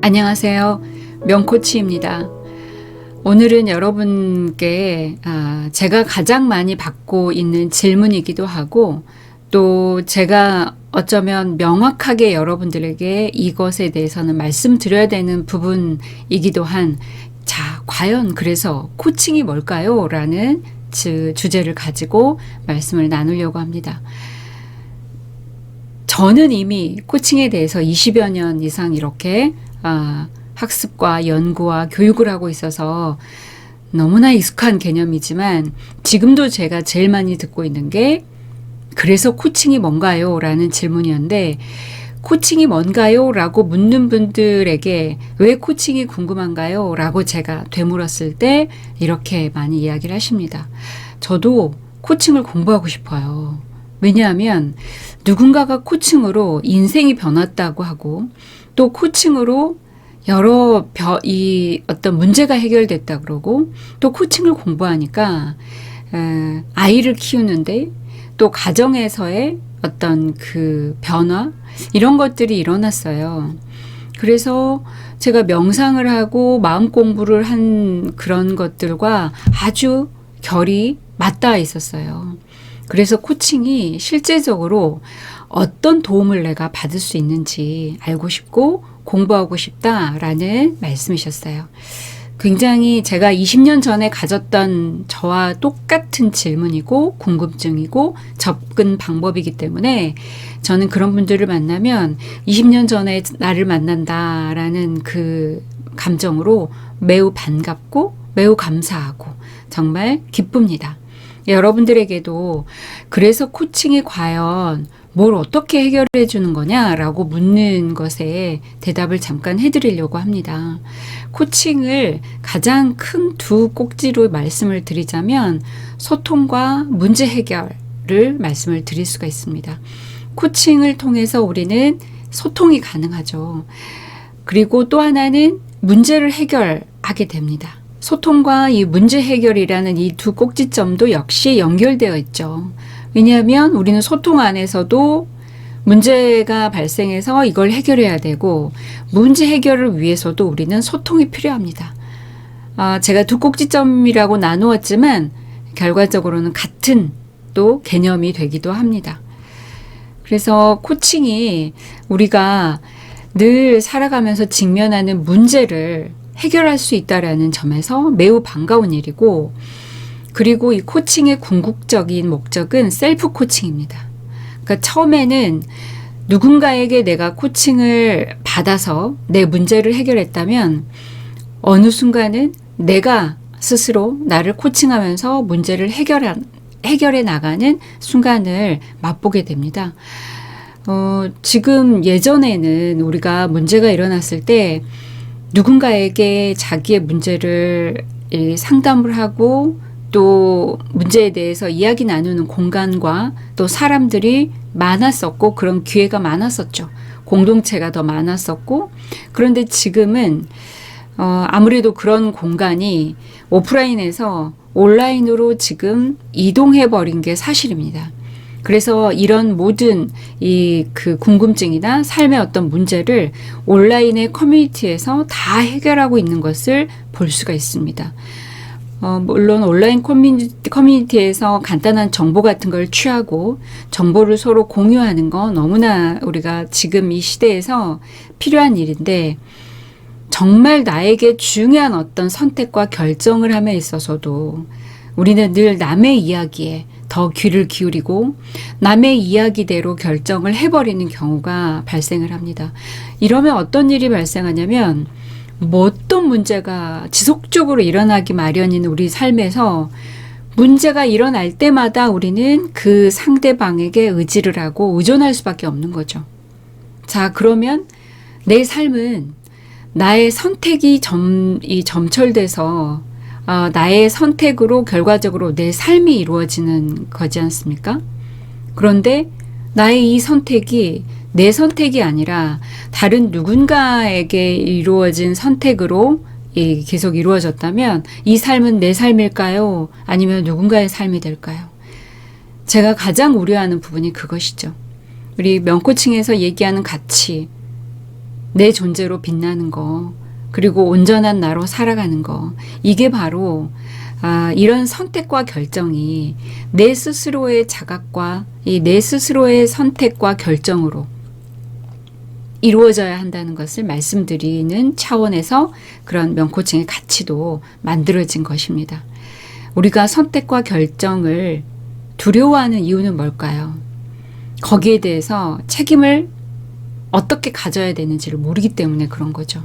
안녕하세요. 명코치입니다. 오늘은 여러분께 제가 가장 많이 받고 있는 질문이기도 하고 또 제가 어쩌면 명확하게 여러분들에게 이것에 대해서는 말씀드려야 되는 부분이기도 한 과연 그래서 코칭이 뭘까요? 라는 주제를 가지고 말씀을 나누려고 합니다. 저는 이미 코칭에 대해서 20여 년 이상 이렇게 학습과 연구와 교육을 하고 있어서 너무나 익숙한 개념이지만 지금도 제가 제일 많이 듣고 있는 게 그래서 코칭이 뭔가요? 라는 질문이었는데 코칭이 뭔가요? 라고 묻는 분들에게 왜 코칭이 궁금한가요? 라고 제가 되물었을 때 이렇게 많이 이야기를 하십니다. 저도 코칭을 공부하고 싶어요. 왜냐하면 누군가가 코칭으로 인생이 변했다고 하고 또 코칭으로 여러 어떤 문제가 해결됐다 그러고 또 코칭을 공부하니까 아이를 키우는데 또 가정에서의 어떤 그 변화 이런 것들이 일어났어요. 그래서 제가 명상을 하고 마음 공부를 한 그런 것들과 아주 결이 맞닿아 있었어요. 그래서 코칭이 실제적으로 어떤 도움을 내가 받을 수 있는지 알고 싶고 공부하고 싶다라는 말씀이셨어요. 굉장히 제가 20년 전에 가졌던 저와 똑같은 질문이고 궁금증이고 접근 방법이기 때문에 저는 그런 분들을 만나면 20년 전에 나를 만난다라는 그 감정으로 매우 반갑고 매우 감사하고 정말 기쁩니다. 여러분들에게도 그래서 코칭이 과연 뭘 어떻게 해결해 주는 거냐라고 묻는 것에 대답을 잠깐 해드리려고 합니다. 코칭을 가장 큰 두 꼭지로 말씀을 드리자면 소통과 문제 해결을 말씀을 드릴 수가 있습니다. 코칭을 통해서 우리는 소통이 가능하죠. 그리고 또 하나는 문제를 해결하게 됩니다. 소통과 이 문제 해결이라는 이 두 꼭지점도 역시 연결되어 있죠. 왜냐하면 우리는 소통 안에서도 문제가 발생해서 이걸 해결해야 되고 문제 해결을 위해서도 우리는 소통이 필요합니다. 제가 두 꼭지점이라고 나누었지만 결과적으로는 같은 또 개념이 되기도 합니다. 그래서 코칭이 우리가 늘 살아가면서 직면하는 문제를 해결할 수 있다라는 점에서 매우 반가운 일이고 그리고 이 코칭의 궁극적인 목적은 셀프 코칭입니다. 그러니까 처음에는 누군가에게 내가 코칭을 받아서 내 문제를 해결했다면 어느 순간은 내가 스스로 나를 코칭하면서 문제를 해결해 나가는 순간을 맛보게 됩니다. 지금 예전에는 우리가 문제가 일어났을 때 누군가에게 자기의 문제를 상담을 하고 또 문제에 대해서 이야기 나누는 공간과 또 사람들이 많았었고 그런 기회가 많았었죠. 공동체가 더 많았었고 그런데 지금은 아무래도 그런 공간이 오프라인에서 온라인으로 지금 이동해 버린 게 사실입니다. 그래서 이런 모든 그 궁금증이나 삶의 어떤 문제를 온라인의 커뮤니티에서 다 해결하고 있는 것을 볼 수가 있습니다. 물론 온라인 커뮤니티에서 간단한 정보 같은 걸 취하고 정보를 서로 공유하는 건 너무나 우리가 지금 이 시대에서 필요한 일인데 정말 나에게 중요한 어떤 선택과 결정을 함에 있어서도 우리는 늘 남의 이야기에 더 귀를 기울이고 남의 이야기대로 결정을 해버리는 경우가 발생을 합니다. 이러면 어떤 일이 발생하냐면 어떤 문제가 지속적으로 일어나기 마련인 우리 삶에서 문제가 일어날 때마다 우리는 그 상대방에게 의지를 하고 의존할 수밖에 없는 거죠. 자, 그러면 내 삶은 나의 선택이 점철돼서 나의 선택으로 결과적으로 내 삶이 이루어지는 거지 않습니까? 그런데 나의 이 선택이 내 선택이 아니라 다른 누군가에게 이루어진 선택으로 계속 이루어졌다면 이 삶은 내 삶일까요? 아니면 누군가의 삶이 될까요? 제가 가장 우려하는 부분이 그것이죠. 우리 명코칭에서 얘기하는 가치, 내 존재로 빛나는 거, 그리고 온전한 나로 살아가는 거, 이게 바로 이런 선택과 결정이 내 스스로의 자각과 내 스스로의 선택과 결정으로 이루어져야 한다는 것을 말씀드리는 차원에서 그런 명코칭의 가치도 만들어진 것입니다. 우리가 선택과 결정을 두려워하는 이유는 뭘까요? 거기에 대해서 책임을 어떻게 가져야 되는지를 모르기 때문에 그런 거죠.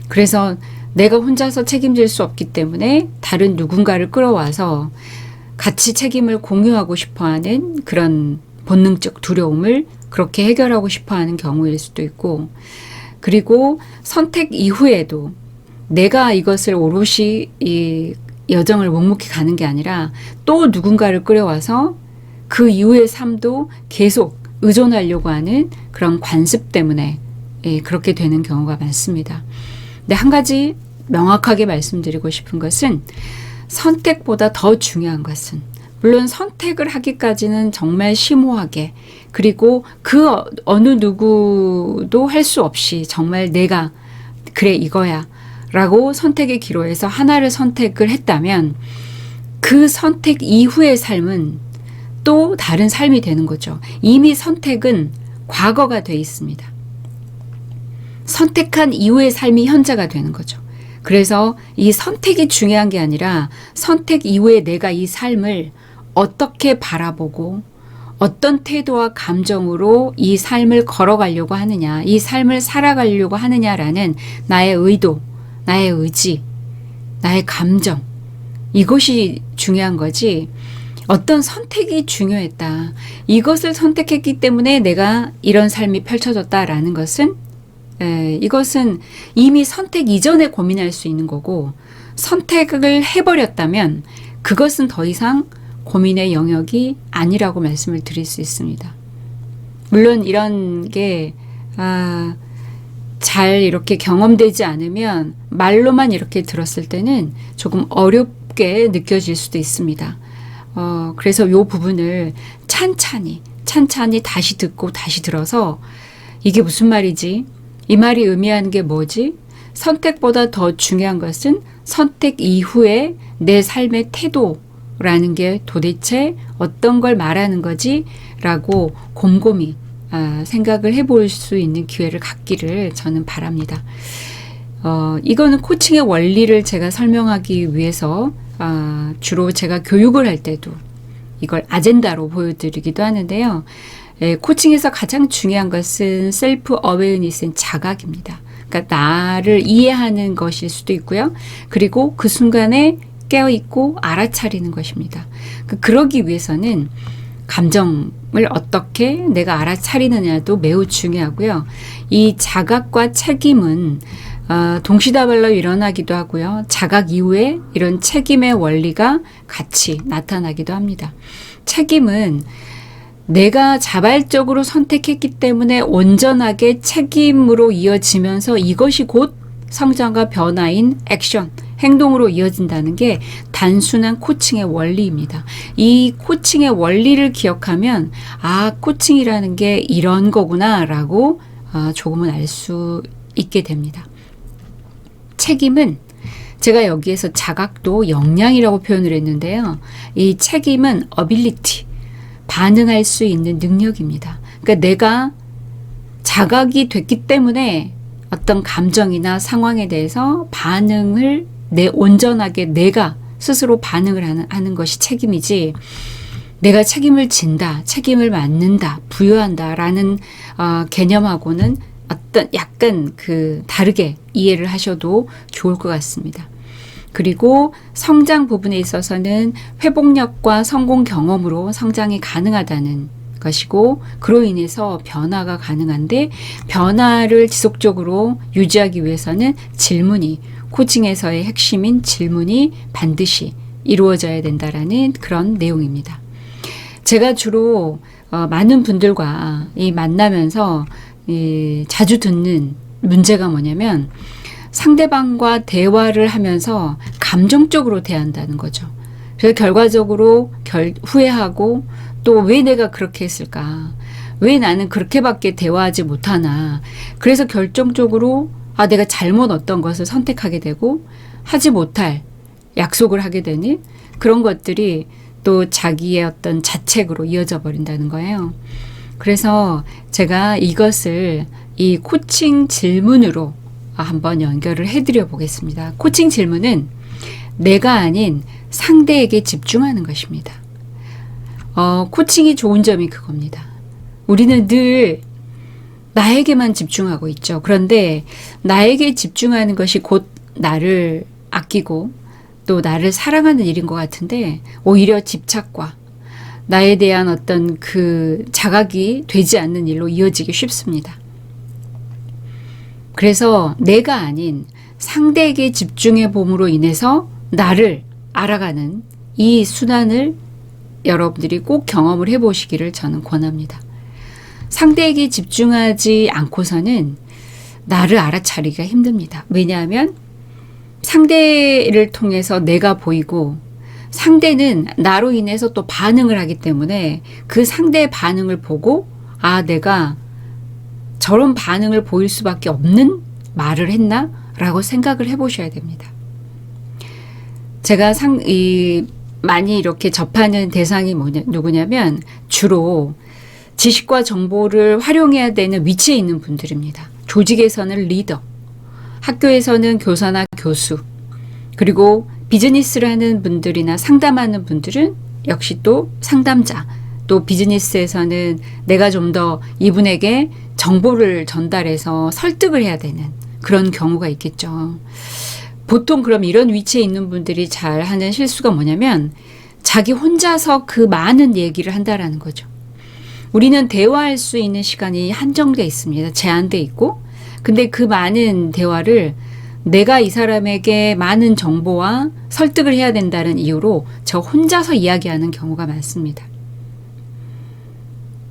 그래서 내가 혼자서 책임질 수 없기 때문에 다른 누군가를 끌어와서 같이 책임을 공유하고 싶어하는 그런 본능적 두려움을 그렇게 해결하고 싶어하는 경우일 수도 있고, 그리고 선택 이후에도 내가 이것을 오롯이 이 여정을 묵묵히 가는 게 아니라 또 누군가를 끌어와서 그 이후의 삶도 계속 의존하려고 하는 그런 관습 때문에 그렇게 되는 경우가 많습니다. 근데 한 가지 명확하게 말씀드리고 싶은 것은, 선택보다 더 중요한 것은, 물론 선택을 하기까지는 정말 심오하게, 그리고 그 어느 누구도 할 수 없이 정말 내가 그래 이거야 라고 선택의 기로에서 하나를 선택을 했다면 그 선택 이후의 삶은 또 다른 삶이 되는 거죠. 이미 선택은 과거가 돼 있습니다. 선택한 이후의 삶이 현재가 되는 거죠. 그래서 이 선택이 중요한 게 아니라 선택 이후에 내가 이 삶을 어떻게 바라보고 어떤 태도와 감정으로 이 삶을 걸어가려고 하느냐, 이 삶을 살아가려고 하느냐라는 나의 의도, 나의 의지, 나의 감정, 이것이 중요한 거지, 어떤 선택이 중요했다, 이것을 선택했기 때문에 내가 이런 삶이 펼쳐졌다라는 것은 이것은 이미 선택 이전에 고민할 수 있는 거고, 선택을 해버렸다면 그것은 더 이상 고민의 영역이 아니라고 말씀을 드릴 수 있습니다. 물론 이런 게 잘 이렇게 경험되지 않으면 말로만 이렇게 들었을 때는 조금 어렵게 느껴질 수도 있습니다. 그래서 이 부분을 찬찬히 다시 듣고 다시 들어서 이게 무슨 말이지? 이 말이 의미하는 게 뭐지? 선택보다 더 중요한 것은 선택 이후에 내 삶의 태도라는 게 도대체 어떤 걸 말하는 거지? 라고 곰곰이 생각을 해볼 수 있는 기회를 갖기를 저는 바랍니다. 이거는 코칭의 원리를 제가 설명하기 위해서 주로 제가 교육을 할 때도 이걸 아젠다로 보여드리기도 하는데요. 코칭에서 가장 중요한 것은 셀프 어웨어니스는 자각입니다. 그러니까 나를 이해하는 것일 수도 있고요. 그리고 그 순간에 깨어있고 알아차리는 것입니다. 그러기 위해서는 감정을 어떻게 내가 알아차리느냐도 매우 중요하고요. 이 자각과 책임은 동시다발로 일어나기도 하고요. 자각 이후에 이런 책임의 원리가 같이 나타나기도 합니다. 책임은 내가 자발적으로 선택했기 때문에 온전하게 책임으로 이어지면서 이것이 곧 성장과 변화인 액션, 행동으로 이어진다는 게 단순한 코칭의 원리입니다. 이 코칭의 원리를 기억하면 코칭이라는 게 이런 거구나 라고 조금은 알 수 있게 됩니다. 책임은 제가 여기에서 자각도 역량이라고 표현을 했는데요. 이 책임은 ability, 반응할 수 있는 능력입니다. 그러니까 내가 자각이 됐기 때문에 어떤 감정이나 상황에 대해서 반응을 온전하게 내가 스스로 반응을 하는 것이 책임이지, 내가 책임을 진다, 책임을 맡는다, 부여한다 라는 개념하고는 어떤 약간 다르게 이해를 하셔도 좋을 것 같습니다. 그리고 성장 부분에 있어서는 회복력과 성공 경험으로 성장이 가능하다는 것이고, 그로 인해서 변화가 가능한데, 변화를 지속적으로 유지하기 위해서는 질문이, 코칭에서의 핵심인 질문이 반드시 이루어져야 된다라는 그런 내용입니다. 제가 주로 많은 분들과 만나면서 자주 듣는 문제가 뭐냐면, 상대방과 대화를 하면서 감정적으로 대한다는 거죠. 그래서 결과적으로 후회하고, 또 왜 내가 그렇게 했을까? 왜 나는 그렇게밖에 대화하지 못하나. 그래서 결정적으로 내가 잘못 어떤 것을 선택하게 되고 하지 못할 약속을 하게 되니 그런 것들이 또 자기의 어떤 자책으로 이어져 버린다는 거예요. 그래서 제가 이것을 이 코칭 질문으로 한번 연결을 해드려 보겠습니다. 코칭 질문은 내가 아닌 상대에게 집중하는 것입니다. 코칭이 좋은 점이 그겁니다. 우리는 늘 나에게만 집중하고 있죠. 그런데 나에게 집중하는 것이 곧 나를 아끼고 또 나를 사랑하는 일인 것 같은데 오히려 집착과 나에 대한 어떤 그 자각이 되지 않는 일로 이어지기 쉽습니다. 그래서 내가 아닌 상대에게 집중해 봄으로 인해서 나를 알아가는 이 순환을 여러분들이 꼭 경험을 해보시기를 저는 권합니다. 상대에게 집중하지 않고서는 나를 알아차리기가 힘듭니다. 왜냐하면 상대를 통해서 내가 보이고 상대는 나로 인해서 또 반응을 하기 때문에 그 상대의 반응을 보고 내가 저런 반응을 보일 수밖에 없는 말을 했나? 라고 생각을 해보셔야 됩니다. 제가 많이 이렇게 접하는 대상이 누구냐면 주로 지식과 정보를 활용해야 되는 위치에 있는 분들입니다. 조직에서는 리더, 학교에서는 교사나 교수, 그리고 비즈니스를 하는 분들이나 상담하는 분들은 역시 또 상담자, 또 비즈니스에서는 내가 좀 더 이분에게 정보를 전달해서 설득을 해야 되는 그런 경우가 있겠죠. 보통 그럼 이런 위치에 있는 분들이 잘 하는 실수가 뭐냐면 자기 혼자서 그 많은 얘기를 한다라는 거죠. 우리는 대화할 수 있는 시간이 한정돼 있습니다. 제한돼 있고. 근데 그 많은 대화를 내가 이 사람에게 많은 정보와 설득을 해야 된다는 이유로 저 혼자서 이야기하는 경우가 많습니다.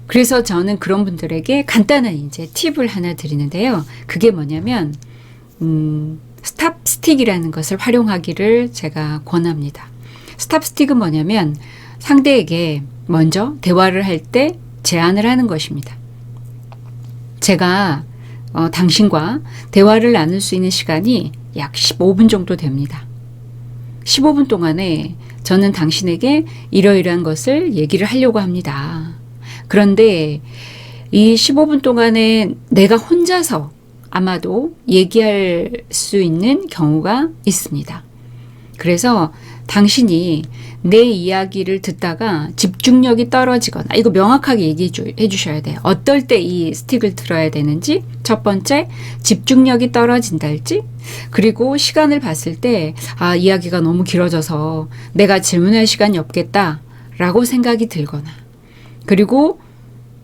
그래서 저는 그런 분들에게 간단한 이제 팁을 하나 드리는데요. 그게 뭐냐면 스탑 스틱이라는 것을 활용하기를 제가 권합니다. 스탑 스틱은 뭐냐면 상대에게 먼저 대화를 할 때 제안을 하는 것입니다. 제가 당신과 대화를 나눌 수 있는 시간이 약 15분 정도 됩니다. 15분 동안에 저는 당신에게 이러이러한 것을 얘기를 하려고 합니다. 그런데 이 15분 동안에 내가 혼자서 아마도 얘기할 수 있는 경우가 있습니다. 그래서 당신이 내 이야기를 듣다가 집중력이 떨어지거나 이거 명확하게 얘기해 주셔야 돼요. 어떨 때 이 스틱을 들어야 되는지 첫 번째 집중력이 떨어진달지 그리고 시간을 봤을 때 이야기가 너무 길어져서 내가 질문할 시간이 없겠다 라고 생각이 들거나 그리고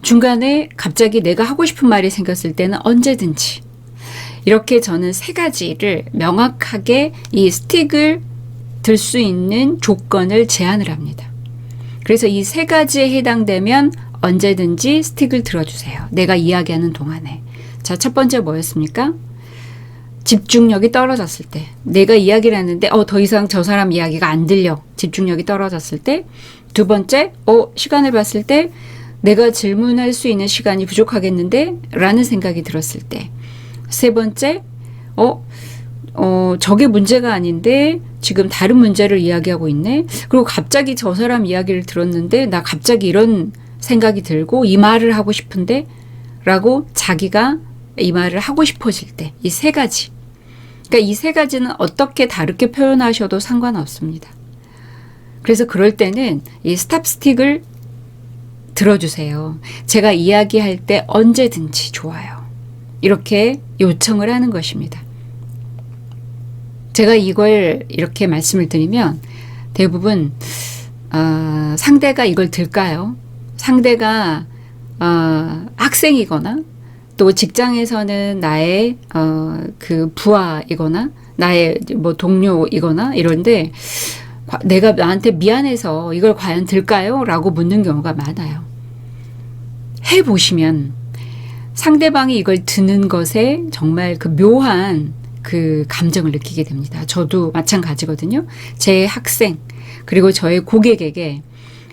중간에 갑자기 내가 하고 싶은 말이 생겼을 때는 언제든지 이렇게 저는 세 가지를 명확하게 이 스틱을 들 수 있는 조건을 제안을 합니다. 그래서 이 세 가지에 해당되면 언제든지 스틱을 들어주세요. 내가 이야기하는 동안에. 자, 첫 번째 뭐였습니까? 집중력이 떨어졌을 때. 내가 이야기를 하는데 더 이상 저 사람 이야기가 안 들려. 집중력이 떨어졌을 때. 두 번째, 시간을 봤을 때 내가 질문할 수 있는 시간이 부족하겠는데? 라는 생각이 들었을 때. 세 번째, 저게 문제가 아닌데 지금 다른 문제를 이야기하고 있네. 그리고 갑자기 저 사람 이야기를 들었는데 나 갑자기 이런 생각이 들고 이 말을 하고 싶은데 라고 자기가 이 말을 하고 싶어질 때 이 세 가지. 그러니까 이 세 가지는 어떻게 다르게 표현하셔도 상관없습니다. 그래서 그럴 때는 이 스탑 스틱을 들어주세요. 제가 이야기할 때 언제든지 좋아요. 이렇게 요청을 하는 것입니다. 제가 이걸 이렇게 말씀을 드리면 대부분 상대가 이걸 들까요? 상대가 학생이거나 또 직장에서는 나의 그 부하이거나 나의 뭐 동료이거나 이런데 내가 나한테 미안해서 이걸 과연 들까요? 라고 묻는 경우가 많아요. 해보시면 상대방이 이걸 듣는 것에 정말 그 묘한 그 감정을 느끼게 됩니다. 저도 마찬가지거든요. 제 학생 그리고 저의 고객에게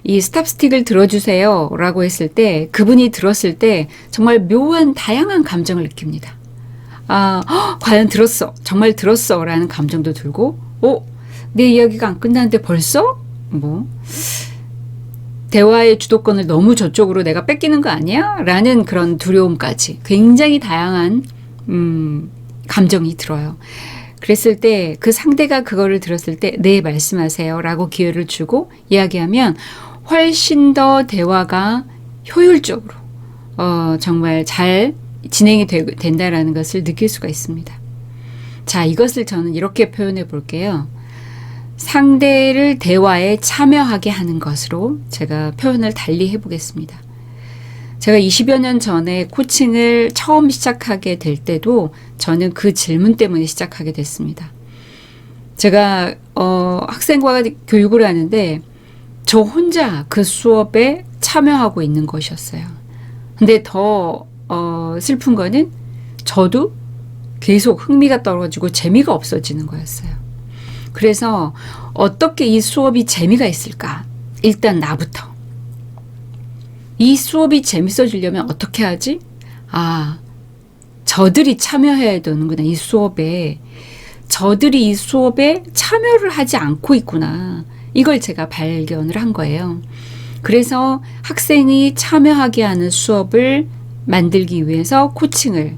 이 스탑 스틱을 들어주세요 라고 했을 때 그분이 들었을 때 정말 묘한 다양한 감정을 느낍니다. 과연 들었어. 정말 들었어. 라는 감정도 들고, 내 이야기가 안 끝났는데 벌써? 대화의 주도권을 너무 저쪽으로 내가 뺏기는 거 아니야? 라는 그런 두려움까지 굉장히 다양한, 감정이 들어요. 그랬을 때 그 상대가 그거를 들었을 때 네, 말씀하세요. 라고 기회를 주고 이야기하면 훨씬 더 대화가 효율적으로, 정말 잘 진행이 된다라는 것을 느낄 수가 있습니다. 자, 이것을 저는 이렇게 표현해 볼게요. 상대를 대화에 참여하게 하는 것으로 제가 표현을 달리 해보겠습니다. 제가 20여 년 전에 코칭을 처음 시작하게 될 때도 저는 그 질문 때문에 시작하게 됐습니다. 제가 학생과 교육을 하는데 저 혼자 그 수업에 참여하고 있는 것이었어요. 근데 더 슬픈 거는 저도 계속 흥미가 떨어지고 재미가 없어지는 거였어요. 그래서 어떻게 이 수업이 재미가 있을까? 일단 나부터. 이 수업이 재밌어지려면 어떻게 하지? 저들이 참여해야 되는구나. 이 수업에. 저들이 이 수업에 참여를 하지 않고 있구나. 이걸 제가 발견을 한 거예요. 그래서 학생이 참여하게 하는 수업을 만들기 위해서 코칭을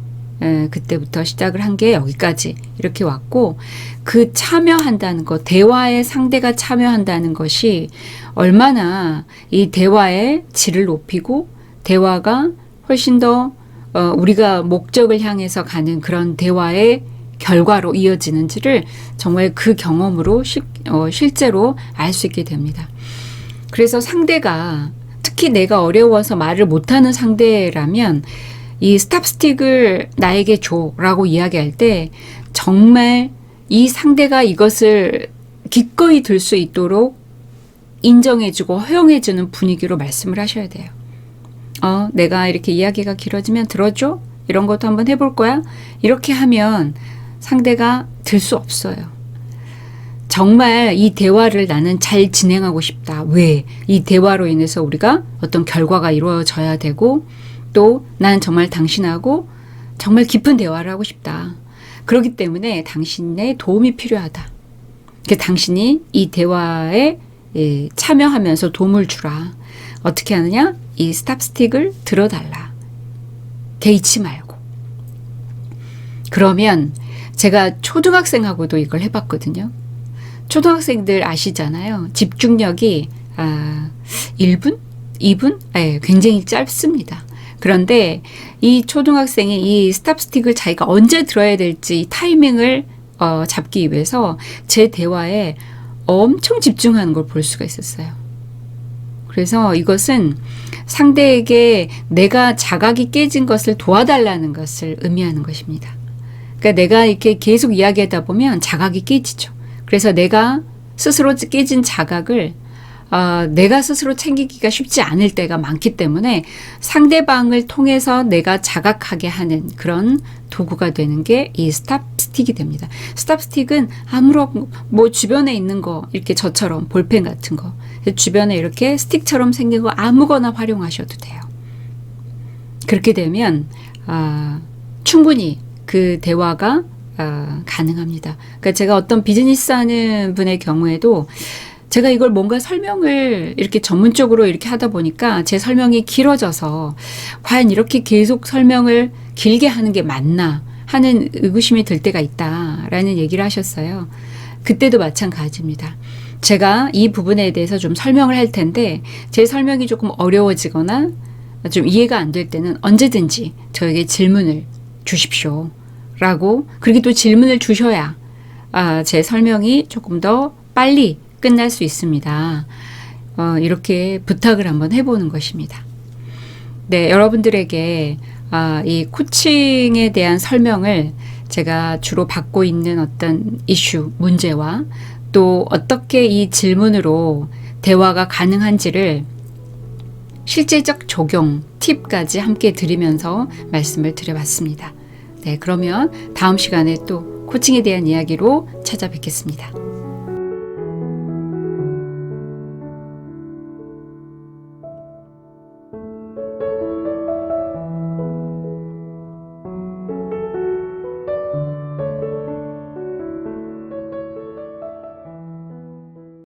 그때부터 시작을 한 게 여기까지 이렇게 왔고, 그 참여한다는 것, 대화에 상대가 참여한다는 것이 얼마나 이 대화의 질을 높이고 대화가 훨씬 더 우리가 목적을 향해서 가는 그런 대화의 결과로 이어지는지를 정말 그 경험으로 실제로 알 수 있게 됩니다. 그래서 상대가 특히 내가 어려워서 말을 못하는 상대라면 이 스탑 스틱을 나에게 줘라고 이야기할 때 정말 이 상대가 이것을 기꺼이 들 수 있도록 인정해주고 허용해주는 분위기로 말씀을 하셔야 돼요. 내가 이렇게 이야기가 길어지면 들어줘? 이런 것도 한번 해볼 거야? 이렇게 하면 상대가 들 수 없어요. 정말 이 대화를 나는 잘 진행하고 싶다. 왜? 이 대화로 인해서 우리가 어떤 결과가 이루어져야 되고, 또 난 정말 당신하고 정말 깊은 대화를 하고 싶다. 그렇기 때문에 당신의 도움이 필요하다. 당신이 이 대화에 참여하면서 도움을 주라. 어떻게 하느냐? 이 스탑 스틱을 들어달라. 개의치 말고. 그러면 제가 초등학생하고도 이걸 해봤거든요. 초등학생들 아시잖아요. 집중력이 1분? 2분? 굉장히 짧습니다. 그런데 이 초등학생이 이 스탑 스틱을 자기가 언제 들어야 될지 타이밍을 잡기 위해서 제 대화에 엄청 집중하는 걸 볼 수가 있었어요. 그래서 이것은 상대에게 내가 자각이 깨진 것을 도와달라는 것을 의미하는 것입니다. 그러니까 내가 이렇게 계속 이야기하다 보면 자각이 깨지죠. 그래서 내가 스스로 깨진 자각을 내가 스스로 챙기기가 쉽지 않을 때가 많기 때문에 상대방을 통해서 내가 자각하게 하는 그런 도구가 되는 게 이 스탑 스틱이 됩니다. 스탑 스틱은 아무런 주변에 있는 거, 이렇게 저처럼 볼펜 같은 거 주변에 이렇게 스틱처럼 생긴 거 아무거나 활용하셔도 돼요. 그렇게 되면 충분히 그 대화가 가능합니다. 그러니까 제가 어떤 비즈니스 하는 분의 경우에도 제가 이걸 뭔가 설명을 이렇게 전문적으로 이렇게 하다 보니까 제 설명이 길어져서 과연 이렇게 계속 설명을 길게 하는 게 맞나 하는 의구심이 들 때가 있다라는 얘기를 하셨어요. 그때도 마찬가지입니다. 제가 이 부분에 대해서 좀 설명을 할 텐데 제 설명이 조금 어려워지거나 좀 이해가 안 될 때는 언제든지 저에게 질문을 주십시오. 라고, 그렇게 또 질문을 주셔야 제 설명이 조금 더 빨리 끝날 수 있습니다. 이렇게 부탁을 한번 해보는 것입니다. 네, 여러분들에게 이 코칭에 대한 설명을 제가 주로 받고 있는 어떤 이슈, 문제와 또 어떻게 이 질문으로 대화가 가능한지를 실제적 적용, 팁까지 함께 드리면서 말씀을 드려봤습니다. 네, 그러면 다음 시간에 또 코칭에 대한 이야기로 찾아뵙겠습니다.